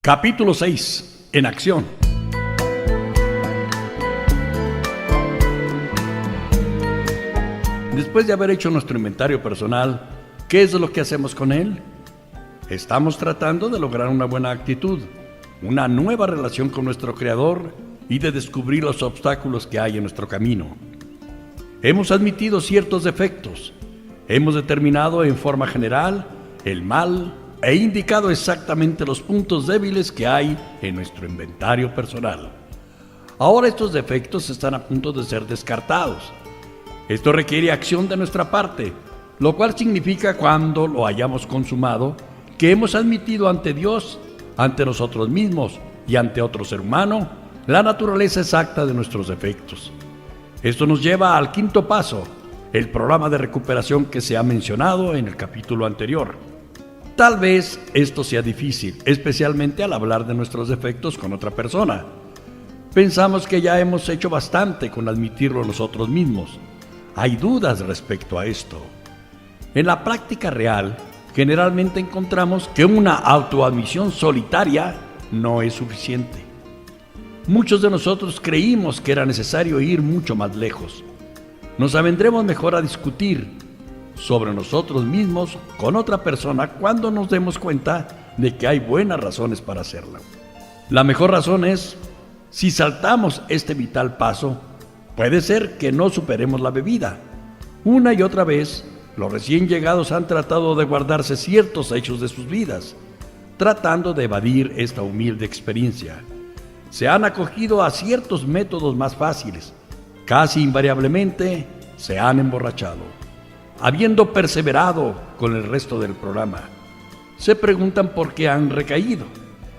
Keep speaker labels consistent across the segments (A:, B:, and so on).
A: Capítulo 6. En acción. Después de haber hecho nuestro inventario personal, ¿qué es lo que hacemos con él? Estamos tratando de lograr una buena actitud, una nueva relación con nuestro Creador y de descubrir los obstáculos que hay en nuestro camino. Hemos admitido ciertos defectos, hemos determinado en forma general el mal e indicado exactamente los puntos débiles que hay en nuestro inventario personal. Ahora estos defectos están a punto de ser descartados. Esto requiere acción de nuestra parte, lo cual significa, cuando lo hayamos consumado, que hemos admitido ante Dios, ante nosotros mismos y ante otro ser humano, la naturaleza exacta de nuestros defectos. Esto nos lleva al quinto paso, el programa de recuperación que se ha mencionado en el capítulo anterior. Tal vez esto sea difícil, especialmente al hablar de nuestros defectos con otra persona. Pensamos que ya hemos hecho bastante con admitirlo nosotros mismos. Hay dudas respecto a esto. En la práctica real, generalmente encontramos que una autoadmisión solitaria no es suficiente. Muchos de nosotros creímos que era necesario ir mucho más lejos. Nos avendremos mejor a discutir sobre nosotros mismos con otra persona cuando nos demos cuenta de que hay buenas razones para hacerlo. La mejor razón es, si saltamos este vital paso, puede ser que no superemos la bebida. Una y otra vez, los recién llegados han tratado de guardarse ciertos hechos de sus vidas, tratando de evadir esta humilde experiencia. Se han acogido a ciertos métodos más fáciles. Casi invariablemente se han emborrachado. Habiendo perseverado con el resto del programa, se preguntan por qué han recaído.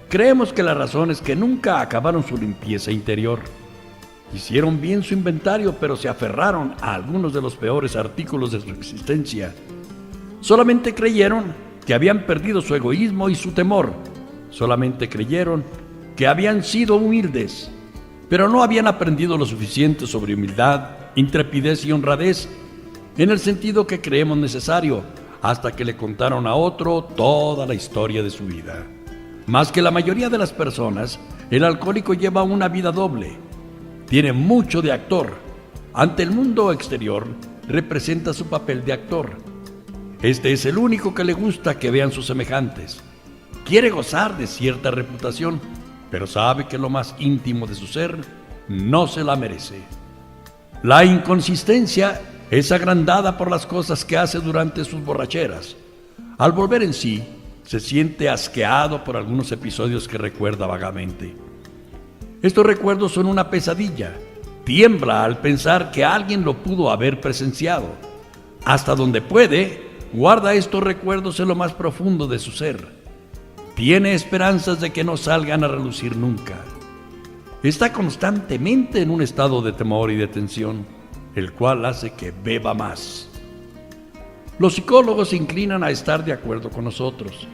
A: Creemos que la razón es que nunca acabaron su limpieza interior. Hicieron bien su inventario, pero se aferraron a algunos de los peores artículos de su existencia. Solamente creyeron que habían perdido su egoísmo y su temor. Solamente creyeron que habían sido humildes, pero no habían aprendido lo suficiente sobre humildad, intrepidez y honradez, en el sentido que creemos necesario, hasta que le contaron a otro toda la historia de su vida. Más que la mayoría de las personas, el alcohólico lleva una vida doble. Tiene mucho de actor. Ante el mundo exterior, representa su papel de actor. Este es el único que le gusta que vean sus semejantes. Quiere gozar de cierta reputación, pero sabe que lo más íntimo de su ser no se la merece. La inconsistencia es agrandada por las cosas que hace durante sus borracheras. Al volver en sí, se siente asqueado por algunos episodios que recuerda vagamente. Estos recuerdos son una pesadilla. Tiembla al pensar que alguien lo pudo haber presenciado. Hasta donde puede, guarda estos recuerdos en lo más profundo de su ser. Tiene esperanzas de que no salgan a relucir nunca. Está constantemente en un estado de temor y de tensión, el cual hace que beba más. Los psicólogos se inclinan a estar de acuerdo con nosotros.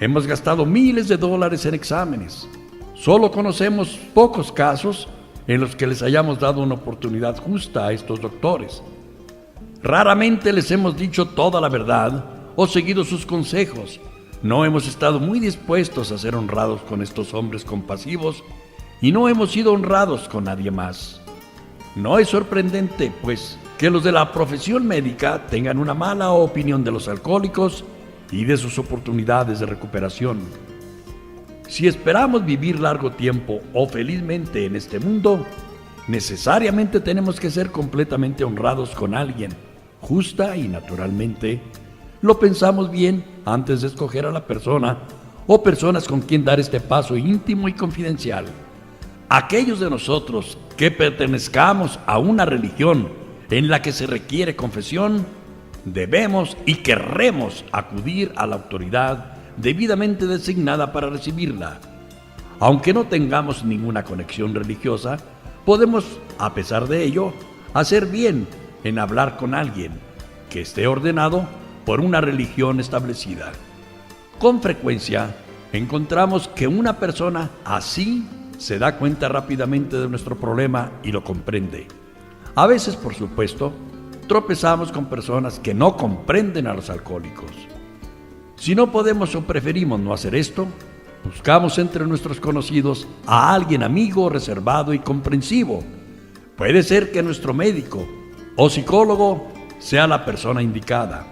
A: Hemos gastado miles de dólares en exámenes. Solo conocemos pocos casos en los que les hayamos dado una oportunidad justa a estos doctores. Raramente les hemos dicho toda la verdad o seguido sus consejos. No hemos estado muy dispuestos a ser honrados con estos hombres compasivos y no hemos sido honrados con nadie más. No es sorprendente, pues, que los de la profesión médica tengan una mala opinión de los alcohólicos y de sus oportunidades de recuperación. Si esperamos vivir largo tiempo o felizmente en este mundo, necesariamente tenemos que ser completamente honrados con alguien, justa y naturalmente. Lo pensamos bien antes de escoger a la persona o personas con quien dar este paso íntimo y confidencial. Aquellos de nosotros que pertenezcamos a una religión en la que se requiere confesión, debemos y querremos acudir a la autoridad debidamente designada para recibirla. Aunque no tengamos ninguna conexión religiosa, podemos, a pesar de ello, hacer bien en hablar con alguien que esté ordenado por una religión establecida. Con frecuencia encontramos que una persona así se da cuenta rápidamente de nuestro problema y lo comprende. A veces, por supuesto, tropezamos con personas que no comprenden a los alcohólicos. Si no podemos o preferimos no hacer esto, Buscamos entre nuestros conocidos a alguien amigo, reservado y comprensivo. Puede ser que nuestro médico o psicólogo sea la persona indicada.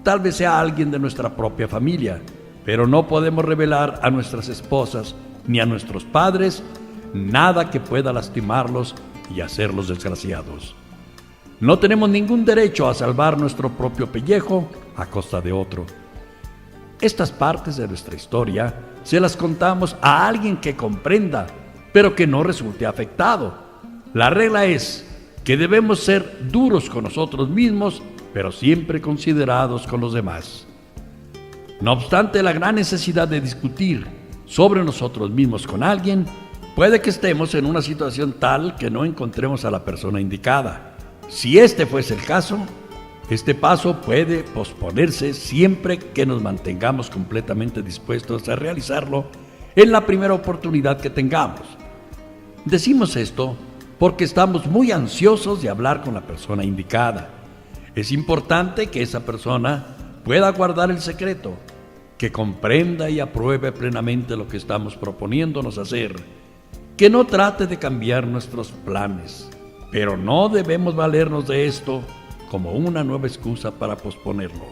A: Tal vez sea alguien de nuestra propia familia, pero no podemos revelar a nuestras esposas ni a nuestros padres nada que pueda lastimarlos y hacerlos desgraciados. No tenemos ningún derecho a salvar nuestro propio pellejo a costa de otro. Estas partes de nuestra historia se las contamos a alguien que comprenda, pero que no resulte afectado. La regla es que debemos ser duros con nosotros mismos, pero siempre considerados con los demás. No obstante la gran necesidad de discutir sobre nosotros mismos con alguien, puede que estemos en una situación tal que no encontremos a la persona indicada. Si este fuese el caso, este paso puede posponerse siempre que nos mantengamos completamente dispuestos a realizarlo en la primera oportunidad que tengamos. Decimos esto porque estamos muy ansiosos de hablar con la persona indicada. Es importante que esa persona pueda guardar el secreto, que comprenda y apruebe plenamente lo que estamos proponiéndonos hacer, que no trate de cambiar nuestros planes, pero no debemos valernos de esto como una nueva excusa para posponerlo.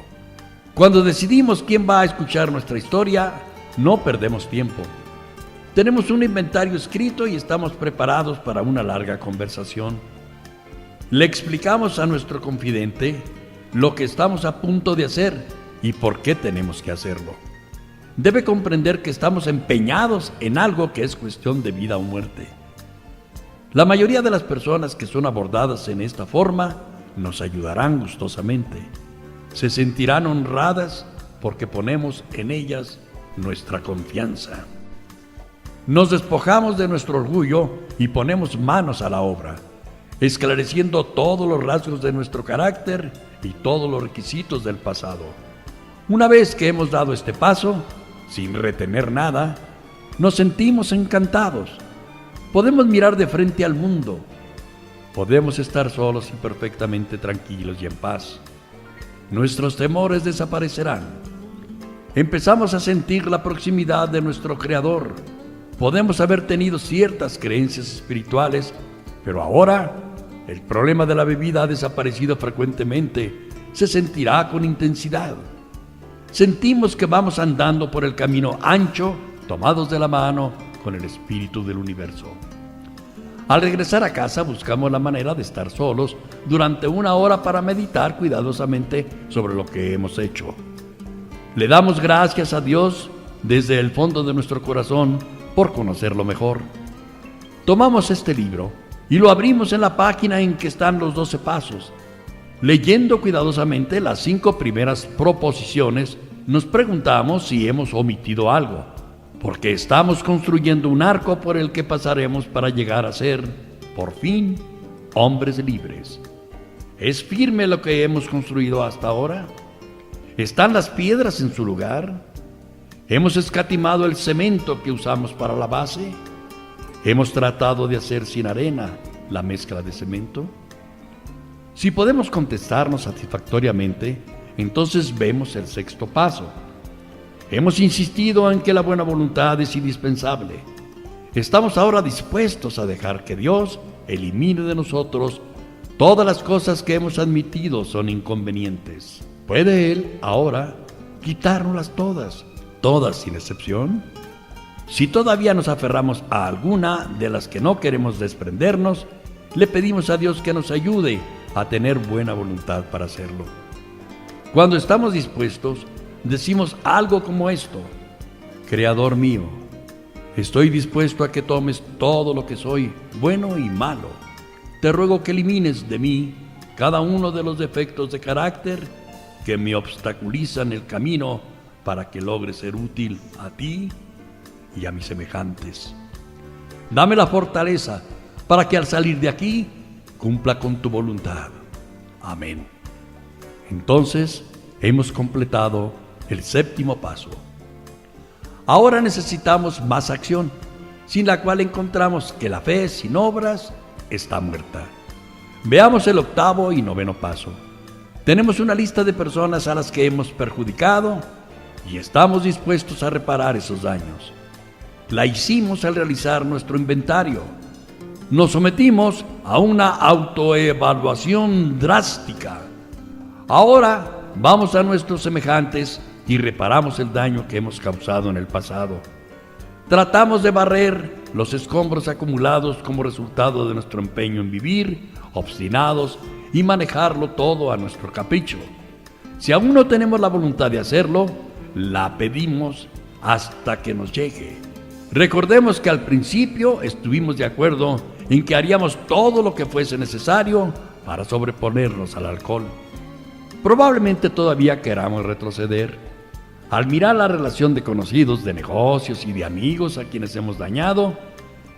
A: Cuando decidimos quién va a escuchar nuestra historia, no perdemos tiempo. Tenemos un inventario escrito y estamos preparados para una larga conversación. Le explicamos a nuestro confidente lo que estamos a punto de hacer y por qué tenemos que hacerlo. Debe comprender que estamos empeñados en algo que es cuestión de vida o muerte. La mayoría de las personas que son abordadas en esta forma nos ayudarán gustosamente. Se sentirán honradas porque ponemos en ellas nuestra confianza. Nos despojamos de nuestro orgullo y ponemos manos a la obra, esclareciendo todos los rasgos de nuestro carácter y todos los requisitos del pasado. Una vez que hemos dado este paso, sin retener nada, nos sentimos encantados. Podemos mirar de frente al mundo. Podemos estar solos y perfectamente tranquilos y en paz. Nuestros temores desaparecerán. Empezamos a sentir la proximidad de nuestro Creador. Podemos haber tenido ciertas creencias espirituales, pero ahora el problema de la bebida ha desaparecido frecuentemente. Se sentirá con intensidad. Sentimos que vamos andando por el camino ancho, tomados de la mano con el Espíritu del universo. Al regresar a casa buscamos la manera de estar solos durante 1 hora para meditar cuidadosamente sobre lo que hemos hecho. Le damos gracias a Dios desde el fondo de nuestro corazón por conocerlo mejor. Tomamos este libro y lo abrimos en la página en que están los 12 pasos. Leyendo cuidadosamente las 5 primeras proposiciones, nos preguntamos si hemos omitido algo, porque estamos construyendo un arco por el que pasaremos para llegar a ser, por fin, hombres libres. ¿Es firme lo que hemos construido hasta ahora? ¿Están las piedras en su lugar? ¿Hemos escatimado el cemento que usamos para la base? ¿Hemos tratado de hacer sin arena la mezcla de cemento? Si podemos contestarnos satisfactoriamente, entonces vemos el 6º paso. Hemos insistido en que la buena voluntad es indispensable. Estamos ahora dispuestos a dejar que Dios elimine de nosotros todas las cosas que hemos admitido son inconvenientes. ¿Puede Él ahora quitárnoslas todas sin excepción? Si todavía nos aferramos a alguna de las que no queremos desprendernos, le pedimos a Dios que nos ayude a tener buena voluntad para hacerlo. Cuando estamos dispuestos, decimos algo como esto: Creador mío, estoy dispuesto a que tomes todo lo que soy, bueno y malo. Te ruego que elimines de mí cada uno de los defectos de carácter que me obstaculizan el camino para que logre ser útil a ti y a mis semejantes. Dame la fortaleza para que al salir de aquí cumpla con tu voluntad. Amén. Entonces hemos completado el 7º paso. Ahora necesitamos más acción, sin la cual encontramos que la fe sin obras está muerta. Veamos el 8º y 9º paso. Tenemos una lista de personas a las que hemos perjudicado y estamos dispuestos a reparar esos daños. La hicimos al realizar nuestro inventario. Nos sometimos a una autoevaluación drástica. Ahora vamos a nuestros semejantes y reparamos el daño que hemos causado en el pasado. Tratamos de barrer los escombros acumulados como resultado de nuestro empeño en vivir, obstinados y manejarlo todo a nuestro capricho. Si aún no tenemos la voluntad de hacerlo, la pedimos hasta que nos llegue. Recordemos que al principio estuvimos de acuerdo en que haríamos todo lo que fuese necesario para sobreponernos al alcohol. Probablemente todavía queramos retroceder. Al mirar la relación de conocidos, de negocios y de amigos a quienes hemos dañado,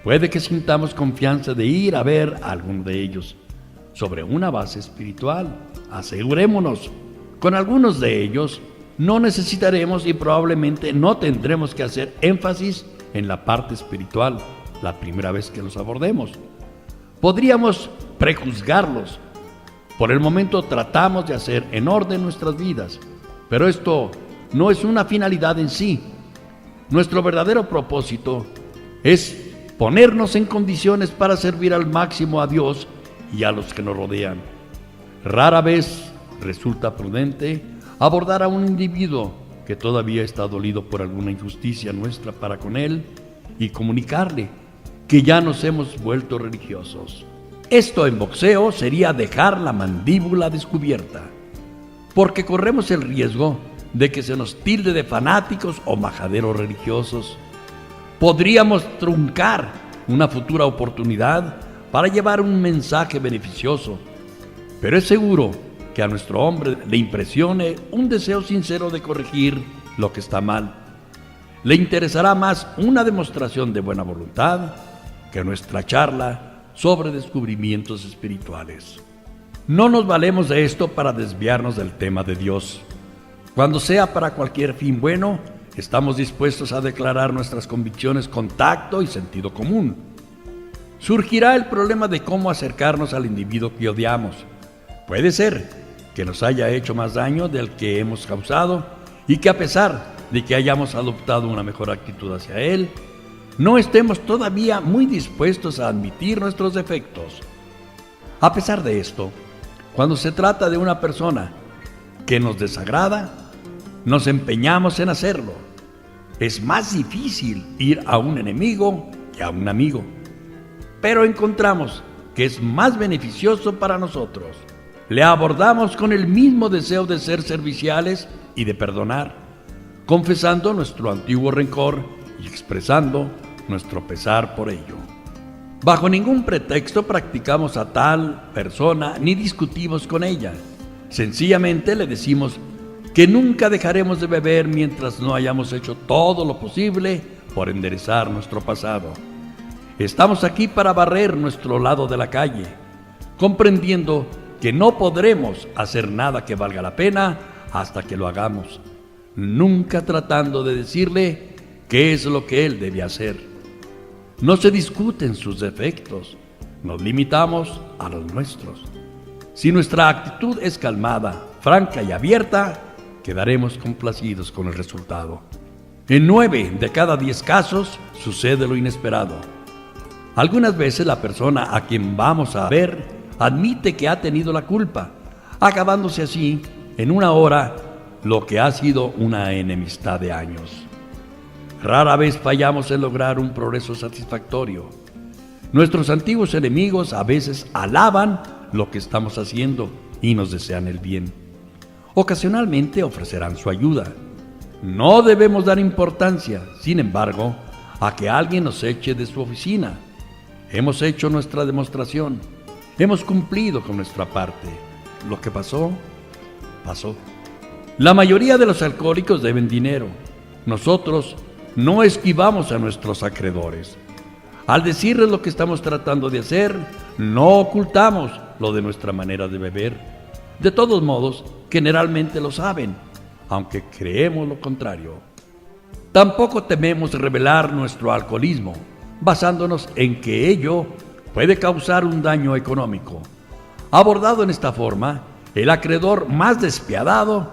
A: puede que sintamos confianza de ir a ver a alguno de ellos. Sobre una base espiritual, asegurémonos, con algunos de ellos no necesitaremos y probablemente no tendremos que hacer énfasis en la parte espiritual la primera vez que los abordemos. Podríamos prejuzgarlos. Por el momento tratamos de hacer en orden nuestras vidas, pero esto no es una finalidad en sí. Nuestro verdadero propósito es ponernos en condiciones para servir al máximo a Dios y a los que nos rodean. Rara vez resulta prudente abordar a un individuo que todavía está dolido por alguna injusticia nuestra para con él y comunicarle que ya nos hemos vuelto religiosos. Esto en boxeo sería dejar la mandíbula descubierta, porque corremos el riesgo de que se nos tilde de fanáticos o majaderos religiosos. Podríamos truncar una futura oportunidad para llevar un mensaje beneficioso, pero es seguro que a nuestro hombre le impresione un deseo sincero de corregir lo que está mal. Le interesará más una demostración de buena voluntad que nuestra charla sobre descubrimientos espirituales. No nos valemos de esto para desviarnos del tema de Dios. Cuando sea para cualquier fin bueno, estamos dispuestos a declarar nuestras convicciones con tacto y sentido común. Surgirá el problema de cómo acercarnos al individuo que odiamos. Puede ser que nos haya hecho más daño del que hemos causado y que a pesar de que hayamos adoptado una mejor actitud hacia él, no estemos todavía muy dispuestos a admitir nuestros defectos. A pesar de esto, cuando se trata de una persona que nos desagrada, nos empeñamos en hacerlo. Es más difícil ir a un enemigo que a un amigo, pero encontramos que es más beneficioso para nosotros. Le abordamos con el mismo deseo de ser serviciales y de perdonar, confesando nuestro antiguo rencor y expresando nuestro pesar por ello. Bajo ningún pretexto practicamos a tal persona ni discutimos con ella. Sencillamente le decimos que nunca dejaremos de beber mientras no hayamos hecho todo lo posible por enderezar nuestro pasado. Estamos aquí para barrer nuestro lado de la calle, comprendiendo que no podremos hacer nada que valga la pena hasta que lo hagamos, nunca tratando de decirle qué es lo que él debe hacer. No se discuten sus defectos, nos limitamos a los nuestros. Si nuestra actitud es calmada, franca y abierta, quedaremos complacidos con el resultado. En 9 de cada 10 casos sucede lo inesperado. Algunas veces la persona a quien vamos a ver admite que ha tenido la culpa, acabándose así en una hora lo que ha sido una enemistad de años. Rara vez fallamos en lograr un progreso satisfactorio. Nuestros antiguos enemigos a veces alaban lo que estamos haciendo y nos desean el bien. Ocasionalmente ofrecerán su ayuda. No debemos dar importancia, sin embargo, a que alguien nos eche de su oficina. Hemos hecho nuestra demostración. Hemos cumplido con nuestra parte. Lo que pasó, pasó. La mayoría de los alcohólicos deben dinero. Nosotros no esquivamos a nuestros acreedores. Al decirles lo que estamos tratando de hacer, no ocultamos lo de nuestra manera de beber. De todos modos, generalmente lo saben, aunque creemos lo contrario. Tampoco tememos revelar nuestro alcoholismo, basándonos en que ello puede causar un daño económico. Abordado en esta forma, el acreedor más despiadado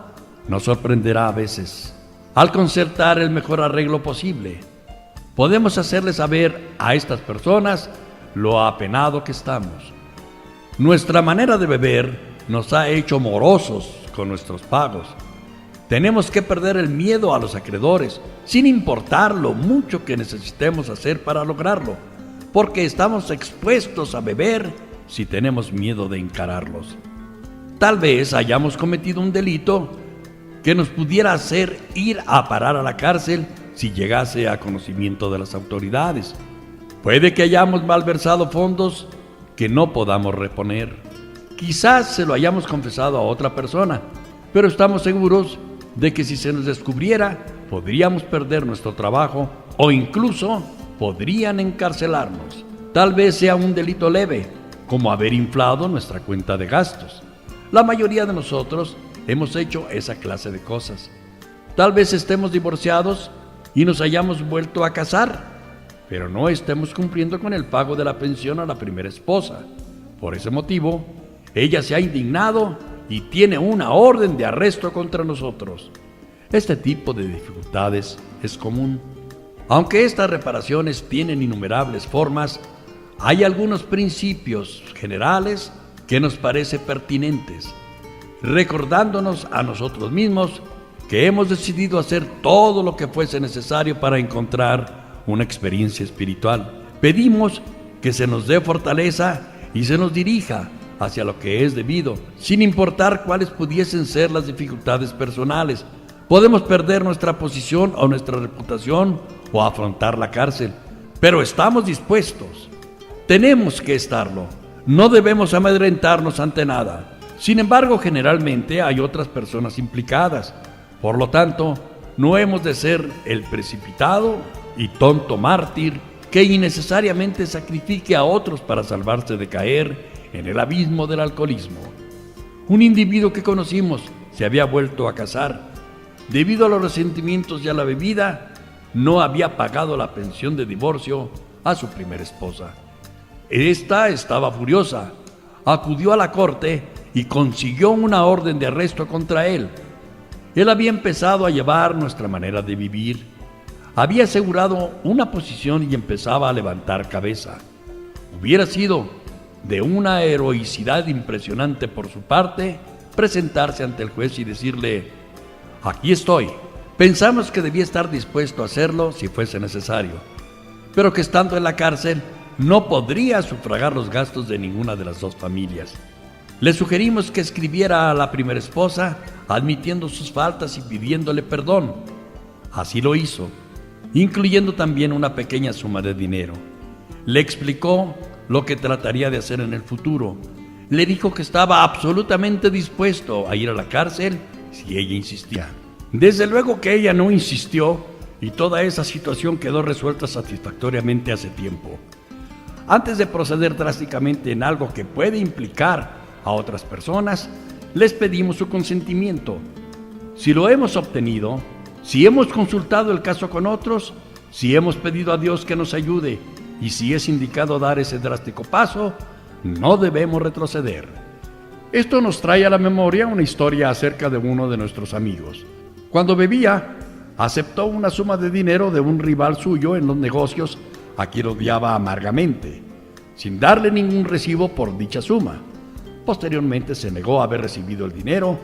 A: nos sorprenderá a veces al concertar el mejor arreglo posible. podemos hacerle saber a estas personas lo apenado que estamos. Nuestra manera de beber nos ha hecho morosos con nuestros pagos. Tenemos que perder el miedo a los acreedores, sin importar lo mucho que necesitemos hacer para lograrlo, porque estamos expuestos a beber si tenemos miedo de encararlos. Tal vez hayamos cometido un delito que nos pudiera hacer ir a parar a la cárcel si llegase a conocimiento de las autoridades. Puede que hayamos malversado fondos que no podamos reponer. Quizás se lo hayamos confesado a otra persona, pero estamos seguros de que si se nos descubriera, podríamos perder nuestro trabajo o incluso podrían encarcelarnos. Tal vez sea un delito leve, como haber inflado nuestra cuenta de gastos. La mayoría de nosotros hemos hecho esa clase de cosas. Tal vez estemos divorciados y nos hayamos vuelto a casar, pero no estemos cumpliendo con el pago de la pensión a la primera esposa. Por ese motivo, ella se ha indignado y tiene una orden de arresto contra nosotros. Este tipo de dificultades es común. Aunque estas reparaciones tienen innumerables formas, hay algunos principios generales que nos parecen pertinentes, recordándonos a nosotros mismos que hemos decidido hacer todo lo que fuese necesario para encontrar una experiencia espiritual. Pedimos que se nos dé fortaleza y se nos dirija hacia lo que es debido, sin importar cuáles pudiesen ser las dificultades personales. Podemos perder nuestra posición o nuestra reputación o afrontar la cárcel, pero estamos dispuestos. Tenemos que estarlo. No debemos amedrentarnos ante nada. Sin embargo, generalmente hay otras personas implicadas. Por lo tanto, no hemos de ser el precipitado y tonto mártir que innecesariamente sacrifique a otros para salvarse de caer en el abismo del alcoholismo. Un individuo que conocimos se había vuelto a casar. Debido a los resentimientos y a la bebida, no había pagado la pensión de divorcio a su primera esposa. Esta estaba furiosa, acudió a la corte y consiguió una orden de arresto contra él. Él había empezado a llevar nuestra manera de vivir, había asegurado una posición y empezaba a levantar cabeza. Hubiera sido de una heroicidad impresionante por su parte presentarse ante el juez y decirle: aquí estoy. Pensamos que debía estar dispuesto a hacerlo si fuese necesario, pero que estando en la cárcel no podría sufragar los gastos de ninguna de las dos familias. Le sugerimos que escribiera a la primera esposa admitiendo sus faltas y pidiéndole perdón. Así lo hizo, incluyendo también una pequeña suma de dinero. Le explicó lo que trataría de hacer en el futuro. Le dijo que estaba absolutamente dispuesto a ir a la cárcel si ella insistía. Desde luego que ella no insistió y toda esa situación quedó resuelta satisfactoriamente hace tiempo. Antes de proceder drásticamente en algo que puede implicar a otras personas, les pedimos su consentimiento. Si lo hemos obtenido, si hemos consultado el caso con otros, si hemos pedido a Dios que nos ayude y si es indicado dar ese drástico paso, no debemos retroceder. Esto nos trae a la memoria una historia acerca de uno de nuestros amigos. Cuando bebía, aceptó una suma de dinero de un rival suyo en los negocios a quien odiaba amargamente, sin darle ningún recibo por dicha suma. Posteriormente se negó a haber recibido el dinero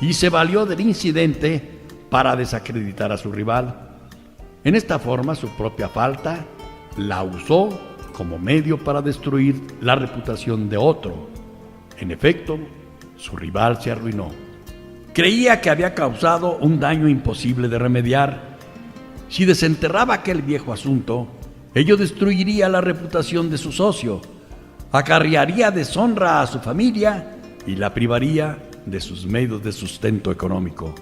A: y se valió del incidente para desacreditar a su rival. En esta forma, su propia falta la usó como medio para destruir la reputación de otro. En efecto, su rival se arruinó. Creía que había causado un daño imposible de remediar. Si desenterraba aquel viejo asunto, ello destruiría la reputación de su socio, acarrearía deshonra a su familia y la privaría de sus medios de sustento económico.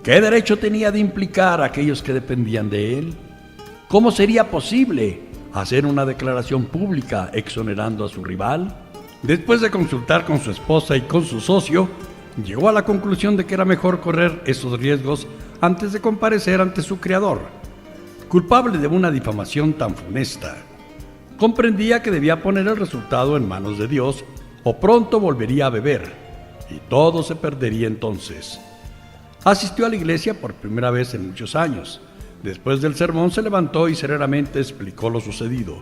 A: ¿Qué derecho tenía de implicar a aquellos que dependían de él? ¿Cómo sería posible hacer una declaración pública exonerando a su rival? Después de consultar con su esposa y con su socio, llegó a la conclusión de que era mejor correr esos riesgos antes de comparecer ante su creador, culpable de una difamación tan funesta. Comprendía que debía poner el resultado en manos de Dios o pronto volvería a beber y todo se perdería entonces. Asistió a la iglesia por primera vez en muchos años. Después del sermón se levantó y serenamente explicó lo sucedido.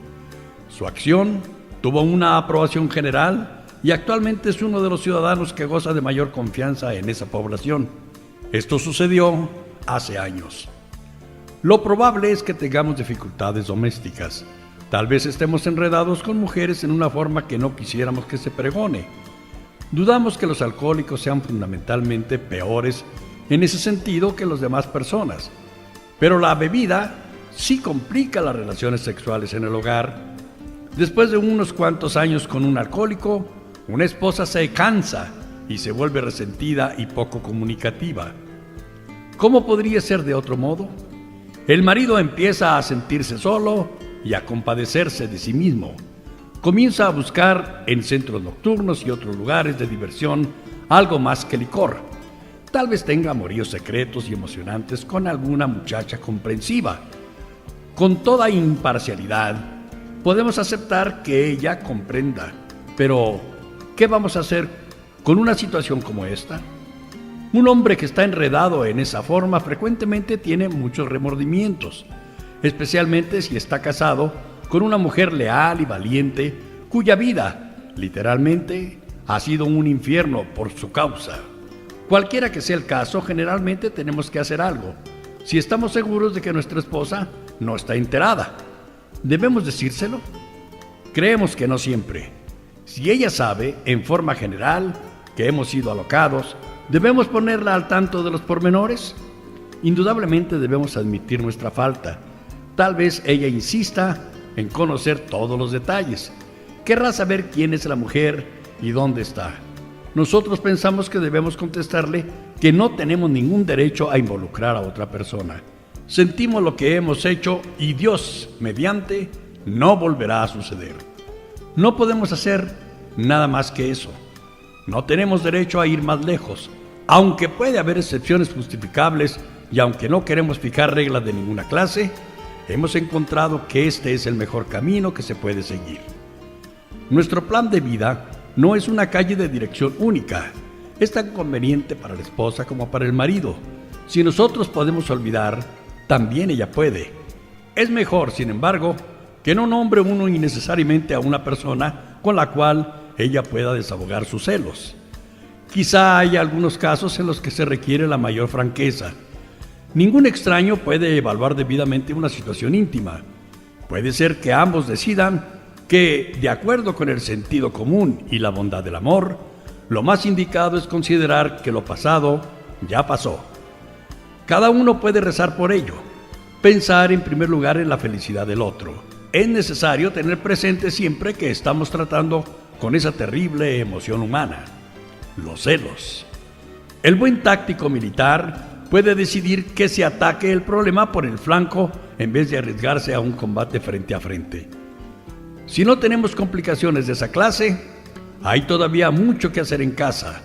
A: Su acción tuvo una aprobación general y actualmente es uno de los ciudadanos que goza de mayor confianza en esa población. Esto sucedió hace años. Lo probable es que tengamos dificultades domésticas. Tal vez estemos enredados con mujeres en una forma que no quisiéramos que se pregone. Dudamos que los alcohólicos sean fundamentalmente peores en ese sentido que las demás personas. Pero la bebida sí complica las relaciones sexuales en el hogar. Después de unos cuantos años con un alcohólico, una esposa se cansa y se vuelve resentida y poco comunicativa. ¿Cómo podría ser de otro modo? El marido empieza a sentirse solo y a compadecerse de sí mismo. Comienza a buscar en centros nocturnos y otros lugares de diversión algo más que licor. Tal vez tenga amoríos secretos y emocionantes con alguna muchacha comprensiva. Con toda imparcialidad, podemos aceptar que ella comprenda. Pero, ¿qué vamos a hacer con una situación como esta? Un hombre que está enredado en esa forma frecuentemente tiene muchos remordimientos, especialmente si está casado con una mujer leal y valiente, cuya vida, literalmente, ha sido un infierno por su causa. Cualquiera que sea el caso, generalmente tenemos que hacer algo, si estamos seguros de que nuestra esposa no está enterada. ¿Debemos decírselo? Creemos que no siempre. Si ella sabe, en forma general, que hemos sido alocados, ¿debemos ponerla al tanto de los pormenores? Indudablemente debemos admitir nuestra falta. Tal vez ella insista en conocer todos los detalles. Querrá saber quién es la mujer y dónde está. Nosotros pensamos que debemos contestarle que no tenemos ningún derecho a involucrar a otra persona. Sentimos lo que hemos hecho y Dios, mediante, no volverá a suceder. No podemos hacer nada más que eso. No tenemos derecho a ir más lejos, aunque puede haber excepciones justificables y aunque no queremos fijar reglas de ninguna clase, hemos encontrado que este es el mejor camino que se puede seguir. Nuestro plan de vida no es una calle de dirección única. Es tan conveniente para la esposa como para el marido. Si nosotros podemos olvidar, también ella puede. Es mejor, sin embargo, que no nombre uno innecesariamente a una persona con la cual ella pueda desahogar sus celos. Quizá haya algunos casos en los que se requiere la mayor franqueza. Ningún extraño puede evaluar debidamente una situación íntima. Puede ser que ambos decidan que, de acuerdo con el sentido común y la bondad del amor, lo más indicado es considerar que lo pasado ya pasó. Cada uno puede rezar por ello, pensar en primer lugar en la felicidad del otro. Es necesario tener presente siempre que estamos tratando con esa terrible emoción humana, los celos. El buen táctico militar puede decidir que se ataque el problema por el flanco en vez de arriesgarse a un combate frente a frente. Si no tenemos complicaciones de esa clase, hay todavía mucho que hacer en casa.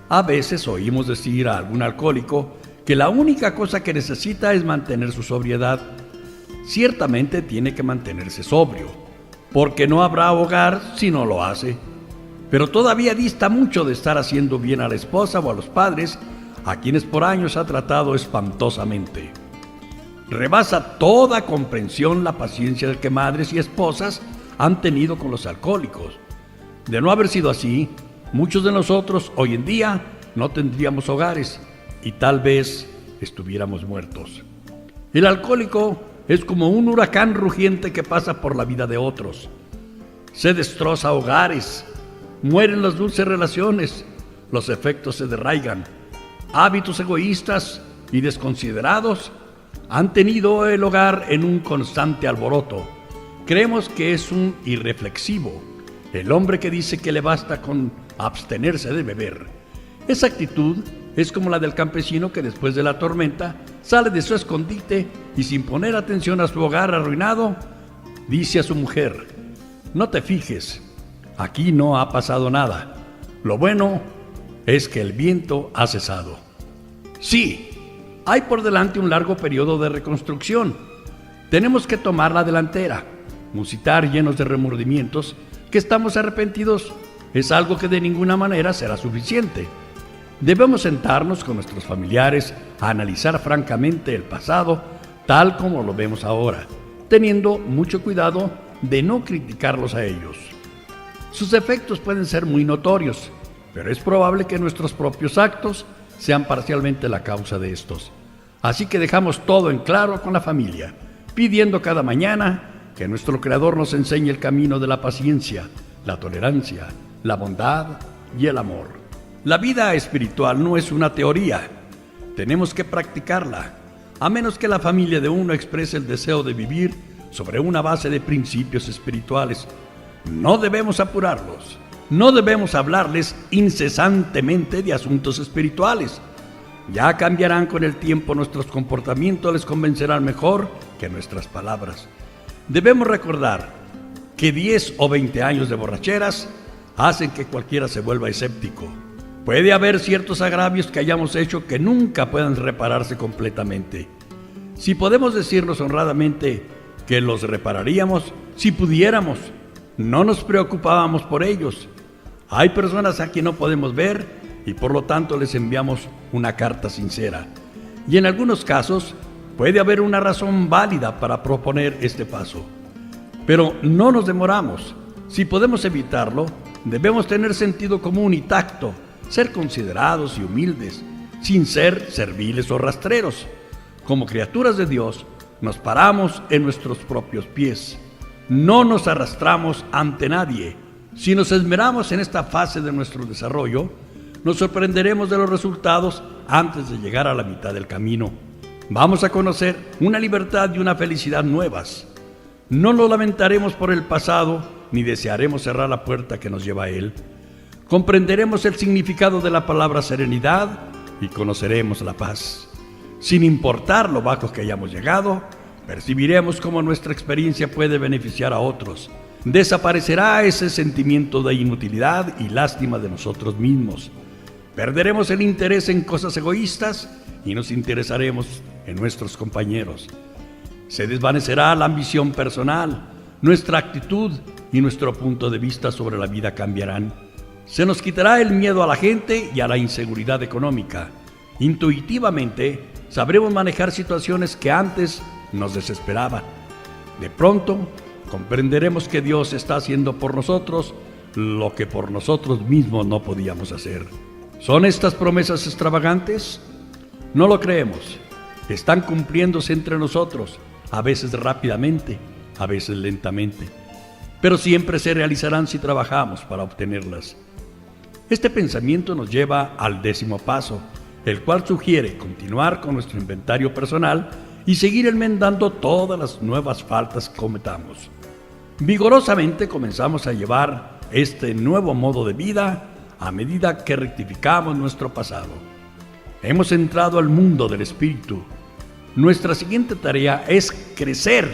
A: A veces oímos decir a algún alcohólico que la única cosa que necesita es mantener su sobriedad. Ciertamente tiene que mantenerse sobrio, porque no habrá hogar si no lo hace. Pero todavía dista mucho de estar haciendo bien a la esposa o a los padres, a quienes por años ha tratado espantosamente. Rebasa toda comprensión la paciencia que madres y esposas han tenido con los alcohólicos. De no haber sido así, muchos de nosotros hoy en día no tendríamos hogares y tal vez estuviéramos muertos. El alcohólico es como un huracán rugiente que pasa por la vida de otros. Se destroza hogares, mueren las dulces relaciones, los efectos se derraigan. Hábitos egoístas y desconsiderados han tenido el hogar en un constante alboroto. Creemos que es un irreflexivo, el hombre que dice que le basta con abstenerse de beber. Esa actitud es como la del campesino que después de la tormenta sale de su escondite y sin poner atención a su hogar arruinado, dice a su mujer: no te fijes, aquí no ha pasado nada. Lo bueno es que el viento ha cesado. Sí, hay por delante un largo periodo de reconstrucción. Tenemos que tomar la delantera. Musitar llenos de remordimientos que estamos arrepentidos es algo que de ninguna manera será suficiente. Debemos sentarnos con nuestros familiares a analizar francamente el pasado tal como lo vemos ahora, teniendo mucho cuidado de no criticarlos a ellos. Sus efectos pueden ser muy notorios, pero es probable que nuestros propios actos sean parcialmente la causa de estos. Así que dejamos todo en claro con la familia, pidiendo cada mañana que nuestro Creador nos enseñe el camino de la paciencia, la tolerancia, la bondad y el amor. La vida espiritual no es una teoría, tenemos que practicarla, a menos que la familia de uno exprese el deseo de vivir sobre una base de principios espirituales. No debemos apurarlos, no debemos hablarles incesantemente de asuntos espirituales. Ya cambiarán con el tiempo, nuestros comportamientos les convencerán mejor que nuestras palabras. Debemos recordar que 10 o 20 años de borracheras hacen que cualquiera se vuelva escéptico. Puede haber ciertos agravios que hayamos hecho que nunca puedan repararse completamente. Si podemos decirnos honradamente que los repararíamos, si pudiéramos, no nos preocupábamos por ellos. Hay personas a quien no podemos ver y por lo tanto les enviamos una carta sincera. Y en algunos casos puede haber una razón válida para proponer este paso. Pero no nos demoramos. Si podemos evitarlo, debemos tener sentido común y tacto, ser considerados y humildes, sin ser serviles o rastreros. Como criaturas de Dios, nos paramos en nuestros propios pies. No nos arrastramos ante nadie. Si nos esmeramos en esta fase de nuestro desarrollo, nos sorprenderemos de los resultados antes de llegar a la mitad del camino. Vamos a conocer una libertad y una felicidad nuevas. No nos lamentaremos por el pasado, ni desearemos cerrar la puerta que nos lleva a él. Comprenderemos el significado de la palabra serenidad y conoceremos la paz. Sin importar lo bajo que hayamos llegado, percibiremos cómo nuestra experiencia puede beneficiar a otros. Desaparecerá ese sentimiento de inutilidad y lástima de nosotros mismos. Perderemos el interés en cosas egoístas y nos interesaremos en nuestros compañeros. Se desvanecerá la ambición personal, nuestra actitud y nuestro punto de vista sobre la vida cambiarán. Se nos quitará el miedo a la gente y a la inseguridad económica. Intuitivamente sabremos manejar situaciones que antes nos desesperaban. De pronto comprenderemos que Dios está haciendo por nosotros lo que por nosotros mismos no podíamos hacer. ¿Son estas promesas extravagantes? No lo creemos. Están cumpliéndose entre nosotros, a veces rápidamente, a veces lentamente, pero siempre se realizarán si trabajamos para obtenerlas. Este pensamiento nos lleva al 10º paso, el cual sugiere continuar con nuestro inventario personal y seguir enmendando todas las nuevas faltas que cometamos. Vigorosamente comenzamos a llevar este nuevo modo de vida a medida que rectificamos nuestro pasado. Hemos entrado al mundo del espíritu. Nuestra siguiente tarea es crecer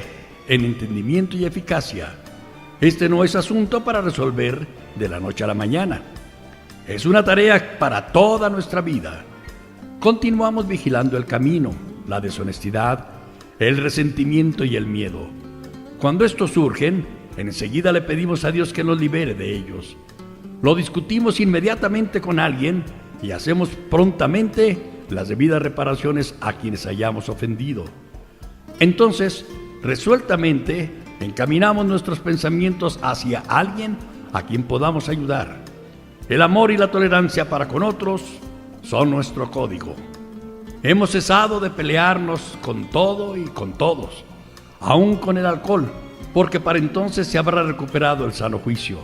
A: en entendimiento y eficacia. Este no es asunto para resolver de la noche a la mañana. Es una tarea para toda nuestra vida. Continuamos vigilando el camino, la deshonestidad, el resentimiento y el miedo. Cuando estos surgen, enseguida le pedimos a Dios que nos libere de ellos. Lo discutimos inmediatamente con alguien y hacemos prontamente las debidas reparaciones a quienes hayamos ofendido. Entonces, resueltamente, encaminamos nuestros pensamientos hacia alguien a quien podamos ayudar. El amor y la tolerancia para con otros son nuestro código. Hemos cesado de pelearnos con todo y con todos, aún con el alcohol, porque para entonces se habrá recuperado el sano juicio.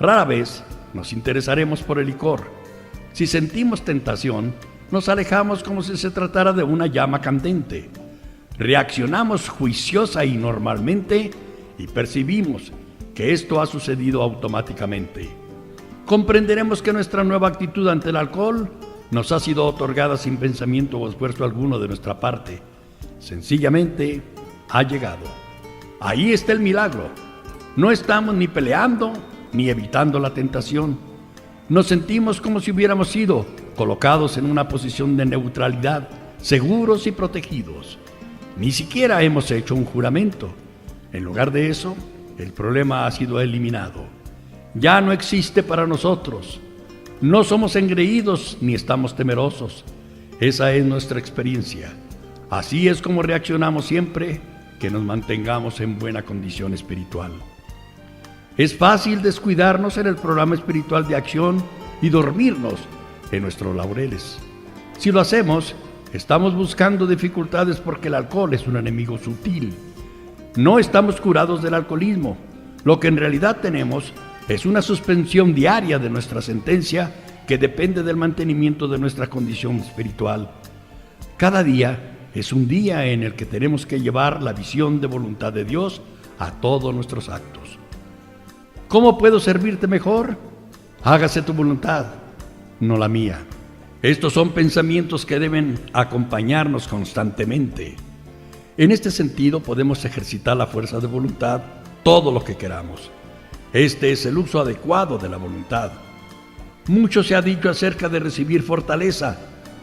A: Rara vez nos interesaremos por el licor. Si sentimos tentación, nos alejamos como si se tratara de una llama candente. Reaccionamos juiciosa y normalmente y percibimos que esto ha sucedido automáticamente. Comprenderemos que nuestra nueva actitud ante el alcohol nos ha sido otorgada sin pensamiento o esfuerzo alguno de nuestra parte. Sencillamente ha llegado. Ahí está el milagro. No estamos ni peleando ni evitando la tentación. Nos sentimos como si hubiéramos sido colocados en una posición de neutralidad, seguros y protegidos. Ni siquiera hemos hecho un juramento. En lugar de eso, el problema ha sido eliminado. Ya no existe para nosotros. No somos engreídos ni estamos temerosos. Esa es nuestra experiencia. Así es como reaccionamos siempre que nos mantengamos en buena condición espiritual. Es fácil descuidarnos en el programa espiritual de acción y dormirnos en nuestros laureles. Si lo hacemos, estamos buscando dificultades porque el alcohol es un enemigo sutil. No estamos curados del alcoholismo. Lo que en realidad tenemos es una suspensión diaria de nuestra sentencia que depende del mantenimiento de nuestra condición espiritual. Cada día es un día en el que tenemos que llevar la visión de voluntad de Dios a todos nuestros actos. ¿Cómo puedo servirte mejor? Hágase tu voluntad, no la mía. Estos son pensamientos que deben acompañarnos constantemente. En este sentido podemos ejercitar la fuerza de voluntad todo lo que queramos. Este es el uso adecuado de la voluntad. Mucho se ha dicho acerca de recibir fortaleza,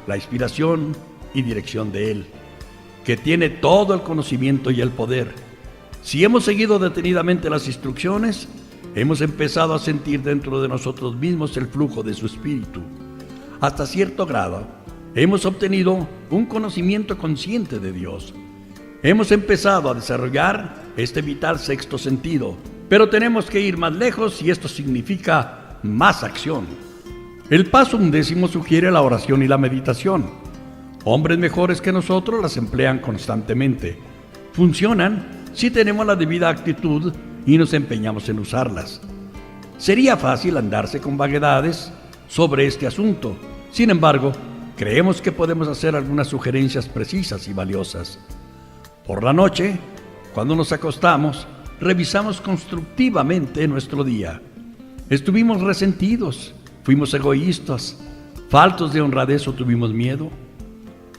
A: la inspiración y dirección de Él, que tiene todo el conocimiento y el poder. Si hemos seguido detenidamente las instrucciones, hemos empezado a sentir dentro de nosotros mismos el flujo de su espíritu. Hasta cierto grado, hemos obtenido un conocimiento consciente de Dios. Hemos empezado a desarrollar este vital sexto sentido, pero tenemos que ir más lejos y esto significa más acción. El paso 11 sugiere la oración y la meditación. Hombres mejores que nosotros las emplean constantemente. Funcionan si tenemos la debida actitud y nos empeñamos en usarlas. Sería fácil andarse con vaguedades sobre este asunto. Sin embargo, creemos que podemos hacer algunas sugerencias precisas y valiosas. Por la noche, cuando nos acostamos, revisamos constructivamente nuestro día. ¿Estuvimos resentidos? ¿Fuimos egoístas? ¿Faltos de honradez o tuvimos miedo?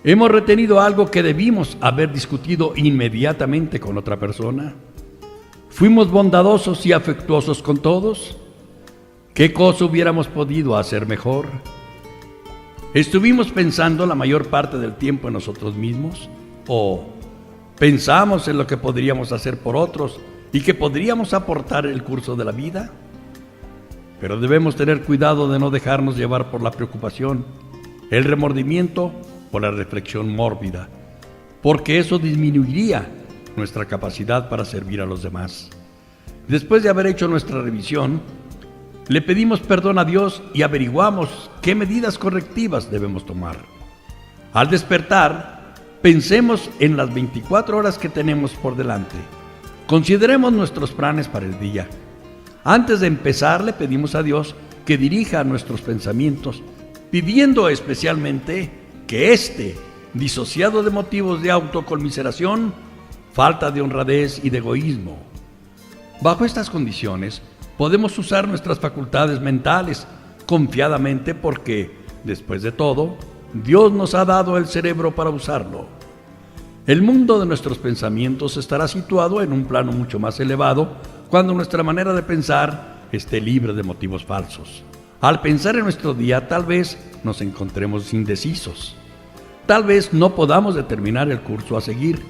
A: ¿Hemos retenido algo que debimos haber discutido inmediatamente con otra persona? ¿Fuimos bondadosos y afectuosos con todos? ¿Qué cosa hubiéramos podido hacer mejor? ¿Estuvimos pensando la mayor parte del tiempo en nosotros mismos? ¿O pensamos en lo que podríamos hacer por otros y que podríamos aportar en el curso de la vida? Pero debemos tener cuidado de no dejarnos llevar por la preocupación, el remordimiento o la reflexión mórbida, porque eso disminuiría nuestra capacidad para servir a los demás. Después de haber hecho nuestra revisión, le pedimos perdón a Dios y averiguamos qué medidas correctivas debemos tomar. Al despertar, pensemos en las 24 horas que tenemos por delante. Consideremos nuestros planes para el día. Antes de empezar, le pedimos a Dios que dirija nuestros pensamientos, pidiendo especialmente que disociado de motivos de autoconmiseración, falta de honradez y de egoísmo. Bajo estas condiciones, podemos usar nuestras facultades mentales confiadamente porque, después de todo, Dios nos ha dado el cerebro para usarlo. El mundo de nuestros pensamientos estará situado en un plano mucho más elevado cuando nuestra manera de pensar esté libre de motivos falsos. Al pensar en nuestro día, tal vez nos encontremos indecisos. Tal vez no podamos determinar el curso a seguir.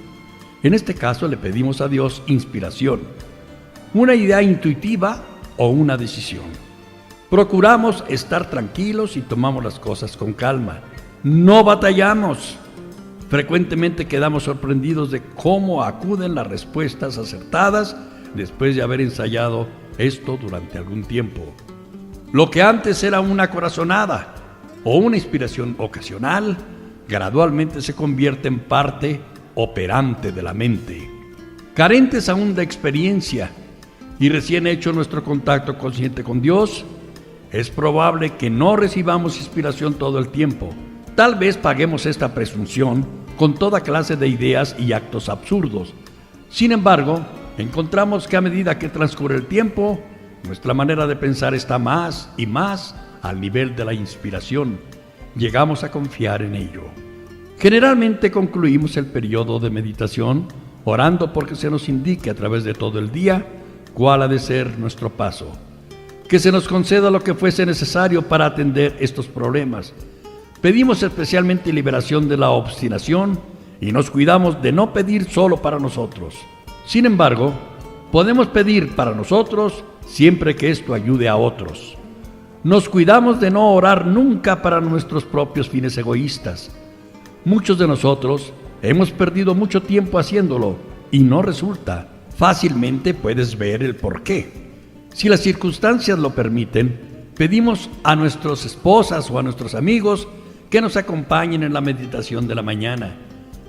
A: En este caso le pedimos a Dios inspiración, una idea intuitiva o una decisión. Procuramos estar tranquilos y tomamos las cosas con calma. No batallamos. Frecuentemente quedamos sorprendidos de cómo acuden las respuestas acertadas después de haber ensayado esto durante algún tiempo. Lo que antes era una corazonada o una inspiración ocasional, gradualmente se convierte en parte operante de la mente. Carentes aún de experiencia y recién hecho nuestro contacto consciente con Dios, es probable que no recibamos inspiración todo el tiempo. Tal vez paguemos esta presunción con toda clase de ideas y actos absurdos. Sin embargo, encontramos que a medida que transcurre el tiempo, nuestra manera de pensar está más y más al nivel de la inspiración. Llegamos a confiar en ello. Generalmente concluimos el periodo de meditación orando porque se nos indique a través de todo el día cuál ha de ser nuestro paso. Que se nos conceda lo que fuese necesario para atender estos problemas. Pedimos especialmente liberación de la obstinación y nos cuidamos de no pedir solo para nosotros. Sin embargo, podemos pedir para nosotros siempre que esto ayude a otros. Nos cuidamos de no orar nunca para nuestros propios fines egoístas. Muchos de nosotros hemos perdido mucho tiempo haciéndolo y no resulta. Fácilmente puedes ver el por qué. Si las circunstancias lo permiten, pedimos a nuestras esposas o a nuestros amigos que nos acompañen en la meditación de la mañana.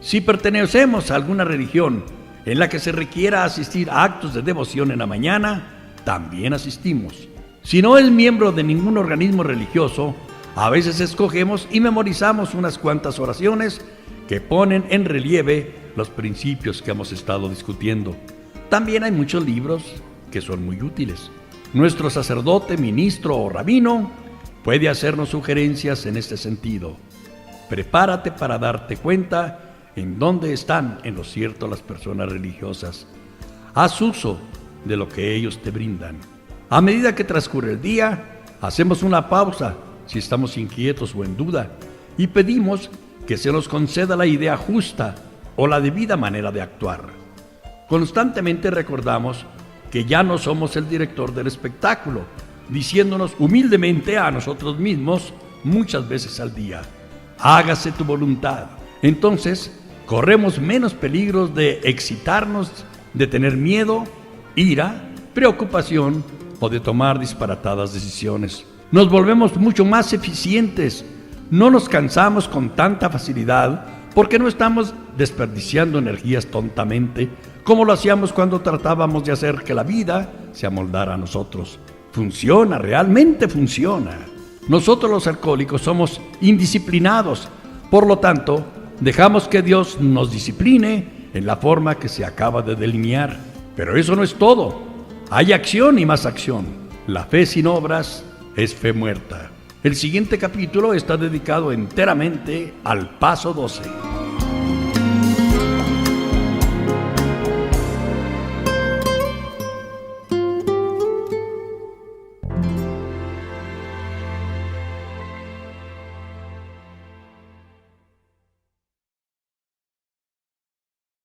A: Si pertenecemos a alguna religión en la que se requiera asistir a actos de devoción en la mañana, también asistimos. Si no es miembro de ningún organismo religioso, a veces escogemos y memorizamos unas cuantas oraciones que ponen en relieve los principios que hemos estado discutiendo. También hay muchos libros que son muy útiles. Nuestro sacerdote, ministro o rabino puede hacernos sugerencias en este sentido. Prepárate para darte cuenta en dónde están en lo cierto las personas religiosas. Haz uso de lo que ellos te brindan. A medida que transcurre el día, hacemos una pausa si estamos inquietos o en duda y pedimos que se nos conceda la idea justa o la debida manera de actuar. Constantemente recordamos que ya no somos el director del espectáculo, diciéndonos humildemente a nosotros mismos muchas veces al día: hágase tu voluntad. Entonces, corremos menos peligros de excitarnos, de tener miedo, ira, preocupación o de tomar disparatadas decisiones. Nos volvemos mucho más eficientes, no nos cansamos con tanta facilidad porque no estamos desperdiciando energías tontamente como lo hacíamos cuando tratábamos de hacer que la vida se amoldara a nosotros. Funciona, realmente funciona. Nosotros los alcohólicos somos indisciplinados, por lo tanto, dejamos que Dios nos discipline en la forma que se acaba de delinear. Pero eso no es todo. Hay acción y más acción. La fe sin obras es fe muerta. El siguiente capítulo está dedicado enteramente al paso 12.